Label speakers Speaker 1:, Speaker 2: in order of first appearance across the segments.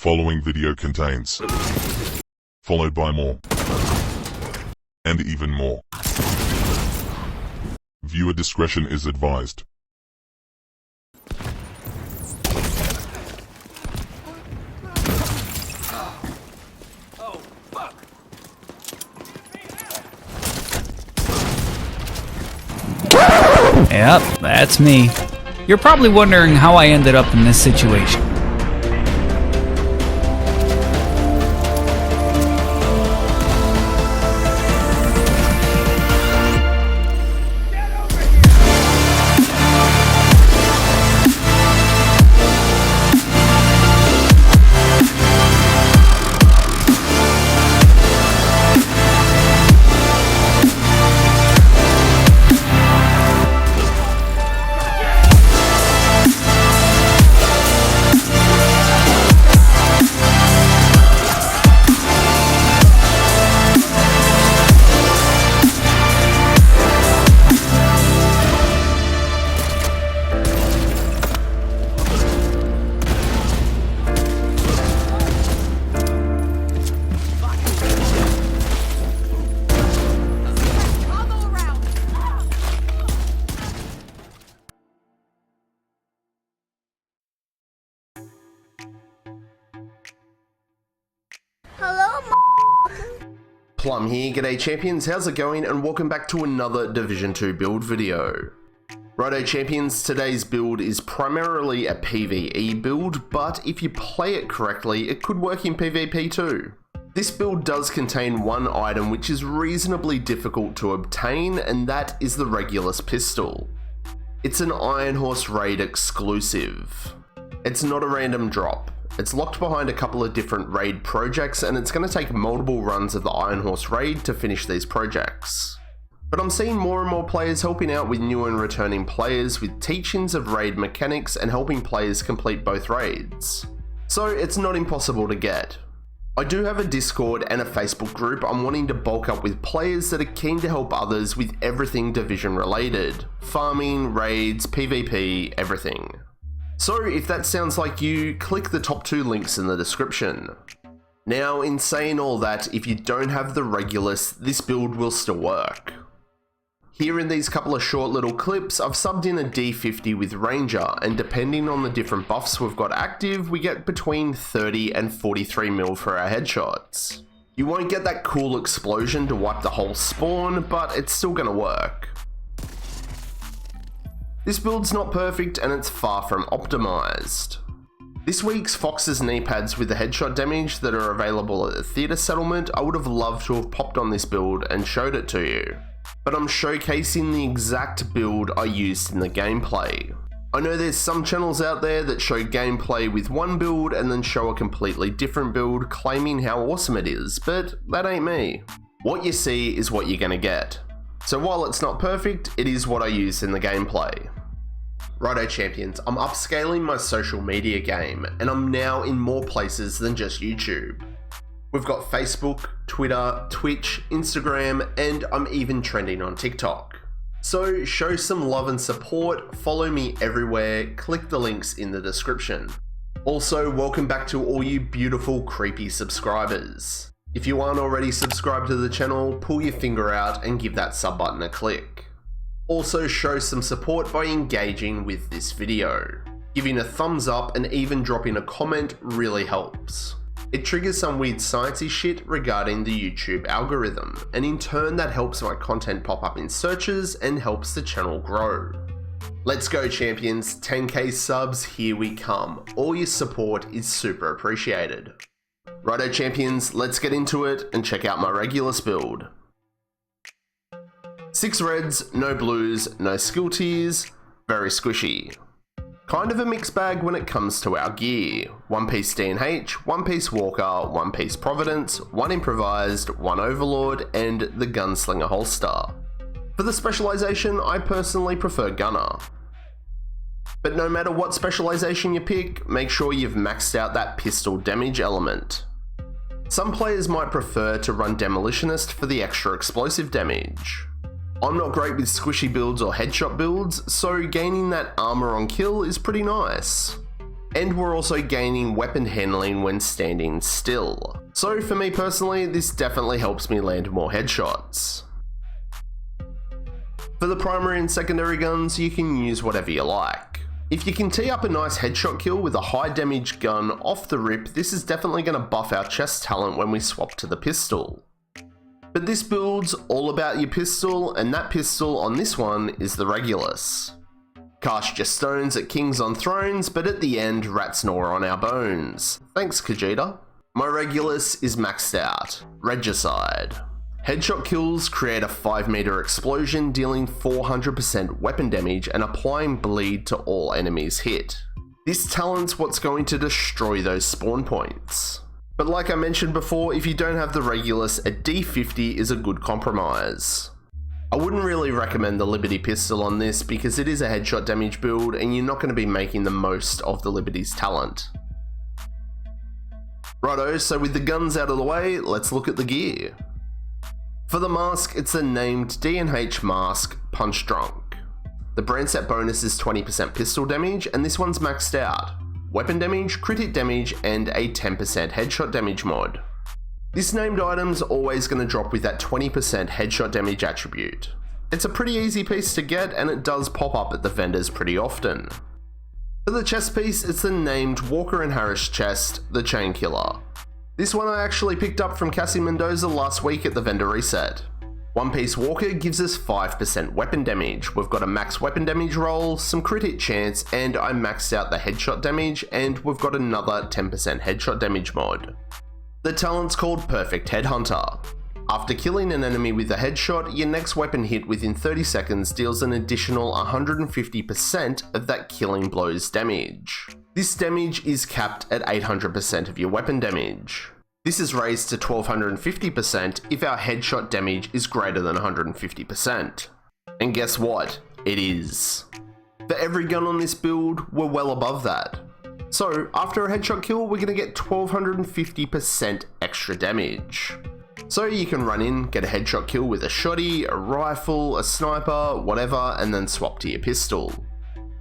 Speaker 1: Following video contains followed by more and even more. Viewer discretion is advised.
Speaker 2: Oh, fuck.
Speaker 3: Yep, that's me. You're probably wondering how I ended up in this situation.
Speaker 4: Plum here, g'day champions, how's it going, and welcome back to another Division 2 build video. Righto champions, today's build is primarily a PvE build, but if you play it correctly, it could work in PvP too. This build does contain one item which is reasonably difficult to obtain, and that is the Regulus pistol. It's an Iron Horse raid exclusive. It's not a random drop. It's locked behind a couple of different raid projects, and it's going to take multiple runs of the Iron Horse raid to finish these projects. But I'm seeing more and more players helping out with new and returning players with teachings of raid mechanics and helping players complete both raids. So it's not impossible to get. I do have a Discord and a Facebook group I'm wanting to bulk up with players that are keen to help others with everything Division related. Farming, raids, PvP, everything. So if that sounds like you, click the top two links in the description. Now, in saying all that, if you don't have the Regulus, this build will still work. Here in these couple of short little clips, I've subbed in a D50 with Ranger, and depending on the different buffs we've got active, we get between 30 and 43 mil for our headshots. You won't get that cool explosion to wipe the whole spawn, but it's still gonna work. This build's not perfect and it's far from optimized. This week's Fox's knee pads with the headshot damage that are available at the theatre settlement, I would have loved to have popped on this build and showed it to you. But I'm showcasing the exact build I used in the gameplay. I know there's some channels out there that show gameplay with one build and then show a completely different build claiming how awesome it is, but that ain't me. What you see is what you're gonna get. So while it's not perfect, it is what I used in the gameplay. Righto champions, I'm upscaling my social media game, and I'm now in more places than just YouTube. We've got Facebook, Twitter, Twitch, Instagram, and I'm even trending on TikTok. So show some love and support, follow me everywhere, click the links in the description. Also, welcome back to all you beautiful creepy subscribers. If you aren't already subscribed to the channel, pull your finger out and give that sub button a click. Also show some support by engaging with this video. Giving a thumbs up and even dropping a comment really helps. It triggers some weird sciencey shit regarding the YouTube algorithm, and in turn that helps my content pop up in searches and helps the channel grow. Let's go champions, 10k subs, here we come. All your support is super appreciated. Righto champions, let's get into it and check out my Regulus build. 6 reds, no blues, no skill tiers, very squishy. Kind of a mixed bag when it comes to our gear. 1 piece DNH, 1 piece Walker, 1 piece Providence, 1 improvised, 1 Overlord, and the Gunslinger holster. For the specialization, I personally prefer Gunner. But no matter what specialization you pick, make sure you've maxed out that pistol damage element. Some players might prefer to run Demolitionist for the extra explosive damage. I'm not great with squishy builds or headshot builds, so gaining that armor on kill is pretty nice. and we're also gaining weapon handling when standing still. So for me personally, this definitely helps me land more headshots. For the primary and secondary guns, you can use whatever you like. If you can tee up a nice headshot kill with a high damage gun off the rip, this is definitely going to buff our chest talent when we swap to the pistol. But this build's all about your pistol, and that pistol on this one is the Regulus. Cast your stones at kings on thrones, but at the end, rats gnaw on our bones. Thanks, Khajiit. My Regulus is maxed out. Regicide. Headshot kills create a 5 meter explosion, dealing 400% weapon damage and applying bleed to all enemies hit. This talent's what's going to destroy those spawn points. But like I mentioned before, if you don't have the Regulus, a D50 is a good compromise. I wouldn't really recommend the Liberty pistol on this because it is a headshot damage build and you're not going to be making the most of the Liberty's talent. Righto, so with the guns out of the way, let's look at the gear. For the mask, it's a named DMG mask, Punch Drunk. The brand set bonus is 20% pistol damage, and this one's maxed out. Weapon damage, crit hit damage, and a 10% headshot damage mod. This named item's always going to drop with that 20% headshot damage attribute. It's a pretty easy piece to get, and it does pop up at the vendors pretty often. For the chest piece, it's the named Walker and Harris chest, the Chain Killer. This one I actually picked up from Cassie Mendoza last week at the vendor reset. One piece Walker gives us 5% weapon damage. We've got a max weapon damage roll, some crit hit chance, and I maxed out the headshot damage, and we've got another 10% headshot damage mod. The talent's called Perfect Headhunter. After killing an enemy with a headshot, your next weapon hit within 30 seconds deals an additional 150% of that killing blow's damage. This damage is capped at 800% of your weapon damage. This is raised to 1250% if our headshot damage is greater than 150%. And guess what? It is. For every gun on this build, we're well above that. So after a headshot kill, we're going to get 1250% extra damage. So you can run in, get a headshot kill with a shotty, a rifle, a sniper, whatever, and then swap to your pistol.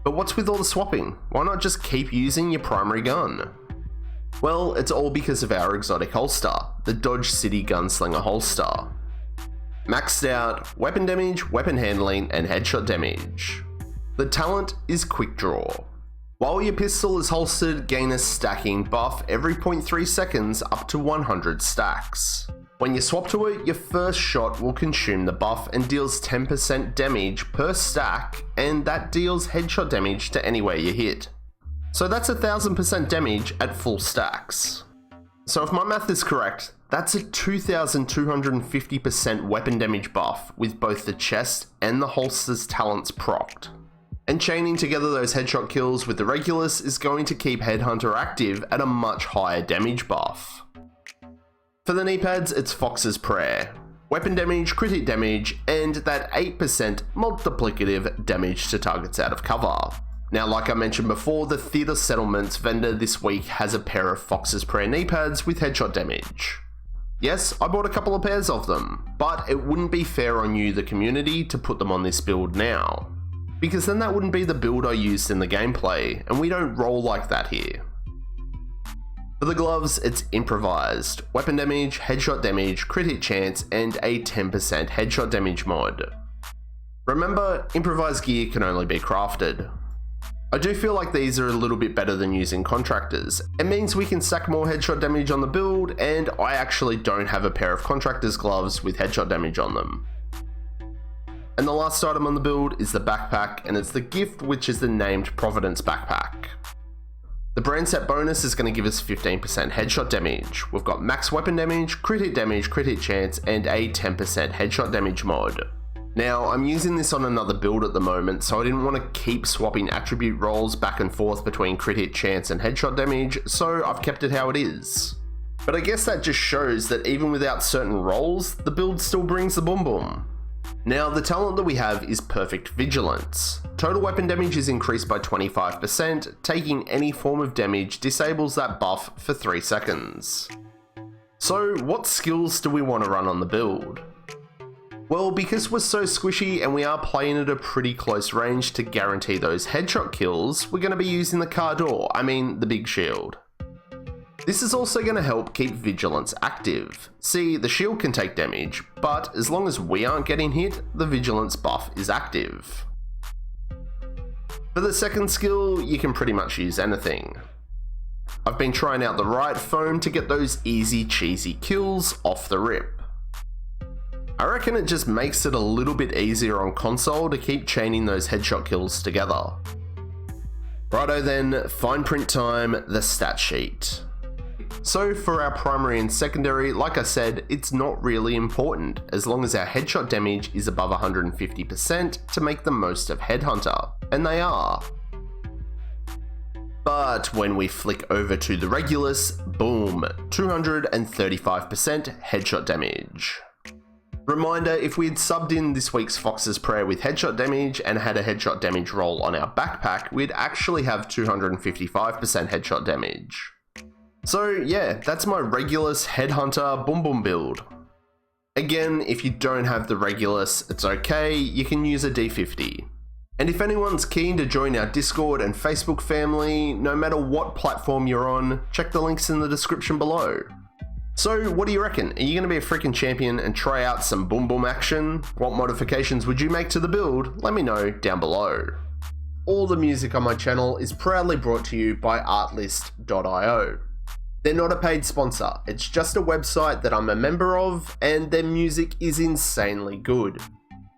Speaker 4: But what's with all the swapping? Why not just keep using your primary gun? Well, it's all because of our exotic holster, the Dodge City Gunslinger holster. Maxed out weapon damage, weapon handling, and headshot damage. The talent is Quick Draw. While your pistol is holstered, gain a stacking buff every 0.3 seconds up to 100 stacks. When you swap to it, your first shot will consume the buff and deals 10% damage per stack, and that deals headshot damage to anywhere you hit. So that's 1000% damage at full stacks. So if my math is correct, that's a 2250% weapon damage buff with both the chest and the holster's talents procced. And chaining together those headshot kills with the Regulus is going to keep Headhunter active at a much higher damage buff. For the knee pads, it's Fox's Prayer. Weapon damage, crit hit damage, and that 8% multiplicative damage to targets out of cover. Now, like I mentioned before, the Theatre Settlements vendor this week has a pair of Fox's Prayer knee pads with headshot damage. Yes, I bought a couple of pairs of them, but it wouldn't be fair on you, the community, to put them on this build now. Because then that wouldn't be the build I used in the gameplay, and we don't roll like that here. For the gloves, it's improvised. Weapon damage, headshot damage, crit hit chance, and a 10% headshot damage mod. Remember, improvised gear can only be crafted. I do feel like these are a little bit better than using contractors. It means we can stack more headshot damage on the build, and I actually don't have a pair of contractor's gloves with headshot damage on them. And the last item on the build is the backpack, and it's the gift, which is the named Providence backpack. The brand set bonus is going to give us 15% headshot damage. We've got max weapon damage, crit hit chance, and a 10% headshot damage mod. Now, I'm using this on another build at the moment, so I didn't want to keep swapping attribute rolls back and forth between crit hit chance and headshot damage, so I've kept it how it is. But I guess that just shows that even without certain rolls, the build still brings the boom boom. Now, the talent that we have is Perfect Vigilance. Total weapon damage is increased by 25%, taking any form of damage disables that buff for 3 seconds. So, what skills do we want to run on the build? Well, because we're so squishy and we are playing at a pretty close range to guarantee those headshot kills, we're going to be using the car door, the big shield. This is also going to help keep vigilance active. See, the shield can take damage, but as long as we aren't getting hit, the vigilance buff is active. For the second skill, you can pretty much use anything. I've been trying out the riot foam to get those easy cheesy kills off the rip. I reckon it just makes it a little bit easier on console to keep chaining those headshot kills together. Righto then, fine print time, the stat sheet. So for our primary and secondary, like I said, it's not really important as long as our headshot damage is above 150% to make the most of Headhunter, and they are. But when we flick over to the Regulus, boom, 235% headshot damage. Reminder, if we had subbed in this week's Fox's Prayer with headshot damage and had a headshot damage roll on our backpack, we'd actually have 255% headshot damage. So yeah, that's my Regulus Headhunter Boom Boom build. Again, if you don't have the Regulus, it's okay, you can use a D50. And if anyone's keen to join our Discord and Facebook family, no matter what platform you're on, check the links in the description below. So what do you reckon? Are you going to be a freaking champion and try out some boom boom action? What modifications would you make to the build? Let me know down below. All the music on my channel is proudly brought to you by artlist.io. They're not a paid sponsor, it's just a website that I'm a member of, and their music is insanely good.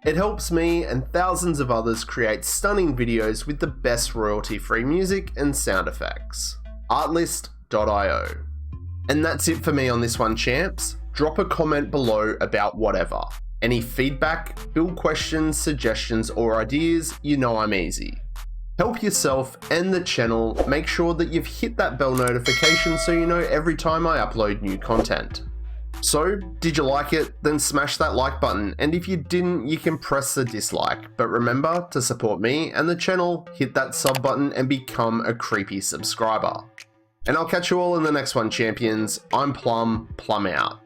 Speaker 4: It helps me and thousands of others create stunning videos with the best royalty-free music and sound effects. Artlist.io. And that's it for me on this one, champs. Drop a comment below about whatever. Any feedback, build questions, suggestions, or ideas, you know I'm easy. Help yourself and the channel, make sure that you've hit that bell notification so you know every time I upload new content. So, did you like it? Then smash that like button, and if you didn't, you can press the dislike. But remember, to support me and the channel, hit that sub button and become a creepy subscriber. And I'll catch you all in the next one, champions. I'm Plum out.